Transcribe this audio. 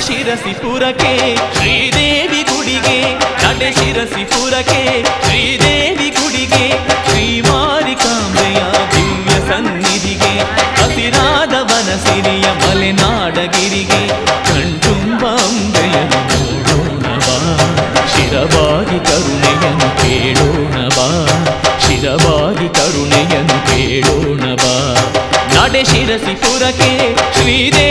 ಶಿರಸಿಪುರಕ್ಕೆ ಶ್ರೀದೇವಿ ಗುಡಿಗೆ ನಡೆ ಶಿರಸಿಪುರಕ್ಕೆ ಶ್ರೀದೇವಿ ಗುಡಿಗೆ ಶ್ರೀಮಾರಿಕಾಂಬೆಯ ದಿವ್ಯ ಸನ್ನಿಧಿಗೆ ಹಸಿರಾದ ವನಸಿರಿಯ ಮಲೆನಾಡಗಿರಿಗೆ ಕಣ್ತುಂಬ ಅಂಬೆಯನ್ನು ನೋಡೋಣವಾ ಶಿರವಾಗಿ ಕರುಣೆಯನ್ನು ಕೇಳೋಣವಾ ಶಿರವಾಗಿ ಕರುಣೆಯನ್ನು ಕೇಳೋಣವಾ ನಡೆ ಶಿರಸಿಪುರಕ್ಕೆ ಶ್ರೀದೇವಿ